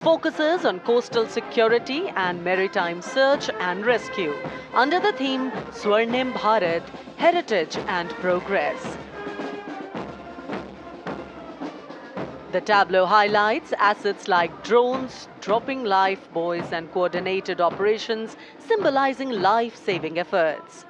focuses on coastal security and maritime search and rescue under the theme Swarnim Bharat, Heritage and Progress. The tableau highlights assets like drones, dropping life buoys and coordinated operations symbolizing life-saving efforts.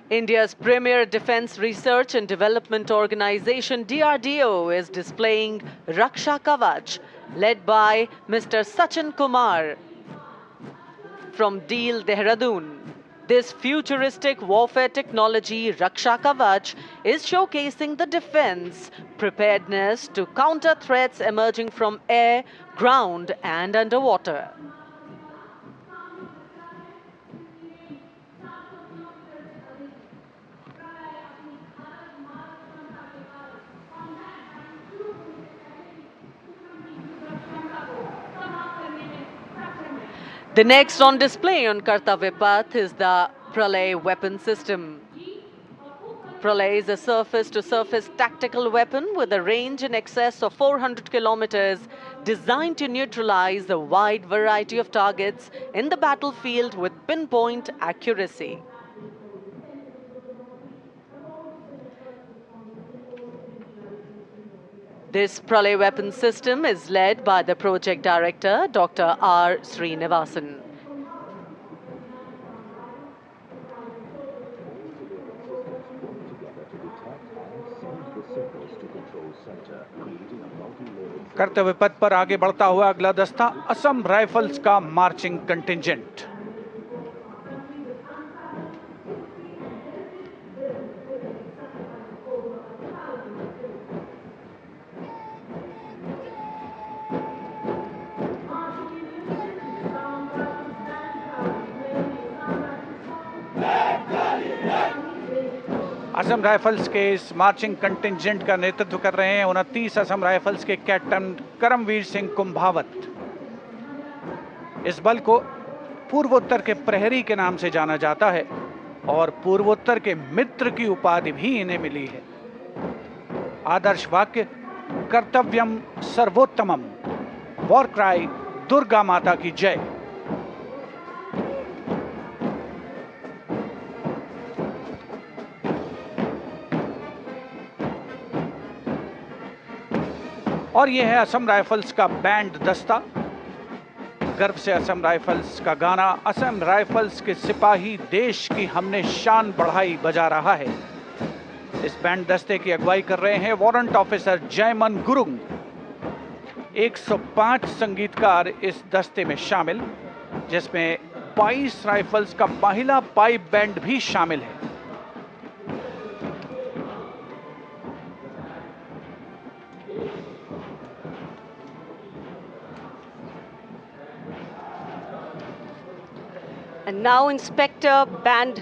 India's premier defense research and development organization DRDO is displaying Raksha Kavach, led by Mr. Sachin Kumar from Deel, Dehradun. This futuristic warfare technology, Raksha Kavach, is showcasing the defense preparedness to counter threats emerging from air, ground and underwater. The next on display on Kartavya Path is the Pralay weapon system. Pralay is a surface-to-surface tactical weapon with a range in excess of 400 kilometers, designed to neutralize a wide variety of targets in the battlefield with pinpoint accuracy. This Pralay weapon system is led by the project director, Dr. R. Srinivasan. कर्तव्य पथ पर आगे बढ़ता हुआ अगला दस्ता Assam rifles का marching contingent. Assam rifles के इस मार्चिंग कंटिंजेंट का नेतृत्व कर रहे हैं 29 असम राइफल्स के कैप्टन करमवीर सिंह कुंभावत। इस बल को पूर्वोत्तर के प्रहरी के नाम से जाना जाता है और पूर्वोत्तर के मित्र की उपाधि भी इन्हें मिली है। आदर्श वाक्य कर्तव्यम सर्वोत्तमम, वॉर क्राई दुर्गा माता की जय। और यह है असम राइफल्स का बैंड दस्ता। गर्व से असम राइफल्स का गाना असम राइफल्स के सिपाही देश की हमने शान बढ़ाई बजा रहा है। इस बैंड दस्ते की अगुवाई कर रहे हैं वारंट ऑफिसर जयमन गुरुंग। 105 संगीतकार इस दस्ते में शामिल, जिसमें 22 राइफल्स का महिला पाइप बैंड भी शामिल है। And now Inspector Band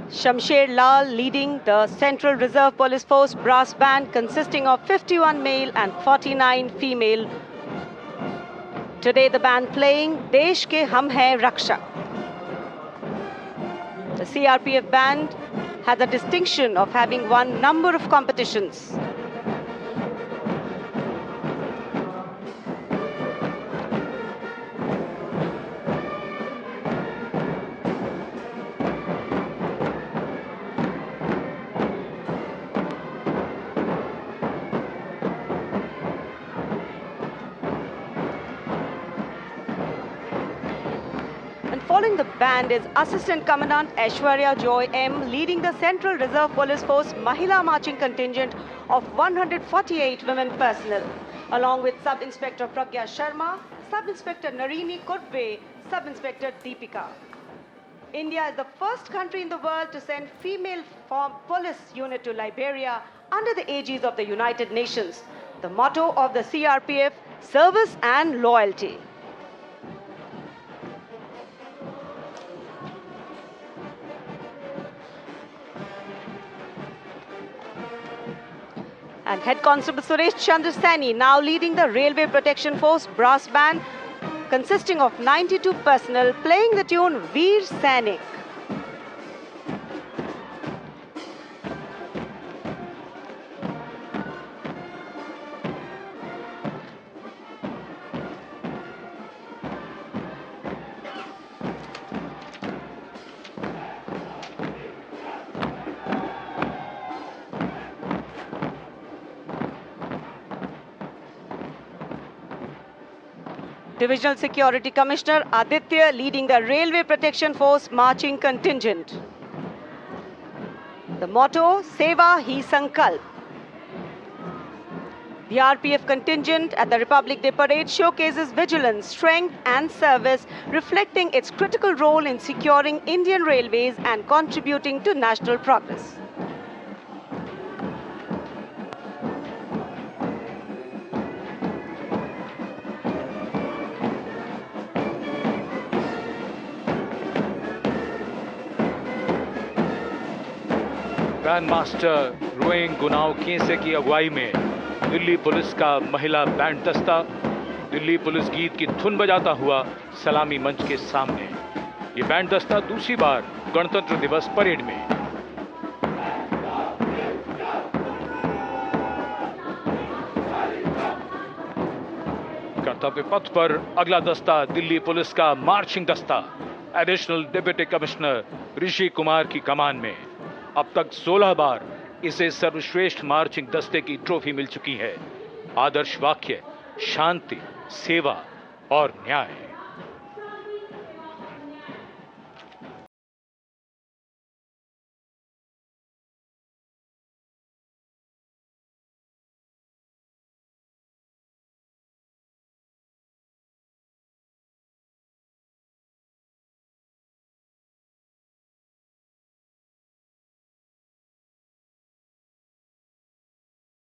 Shamsher Lal leading the Central Reserve Police Force brass band consisting of 51 male and 49 female. Today the band playing Desh Ke Hum Hai Raksha. The CRPF band has the distinction of having won number of competitions. Following the band is Assistant Commandant Aishwarya Joy M leading the Central Reserve Police Force Mahila Marching Contingent of 148 women personnel, along with Sub-Inspector Pragya Sharma, Sub-Inspector Narini Kotbe, Sub-Inspector Deepika. India is the first country in the world to send female police unit to Liberia under the aegis of the United Nations. The motto of the CRPF, service and loyalty. And Head Constable Suresh Chandra Sani now leading the Railway Protection Force brass band consisting of 92 personnel playing the tune Veer Sainik. Divisional Security Commissioner Aditya leading the Railway Protection Force marching contingent. The motto, Seva Hi Sankalp. The RPF contingent at the Republic Day Parade showcases vigilance, strength and service, reflecting its critical role in securing Indian railways and contributing to national progress. Grand master रोइंग गुनाव केसे की अगुवाई में Delhi police का महिला band दस्ता Delhi police गीत की धुन बजाता हुआ सलामी मंच के सामने। ये बैंड दस्ता दूसरी बार गणतंत्र दिवस परेड में। कर्तव्य पथ पर अगला दस्ता दिल्ली पुलिस का मार्चिंग दस्ता additional deputy commissioner Rishi Kumar की कमान में। अब तक 16 बार इसे सर्वश्रेष्ठ मार्चिंग दस्ते की ट्रॉफी मिल चुकी है। आदर्श वाक्य शांति, सेवा और न्याय।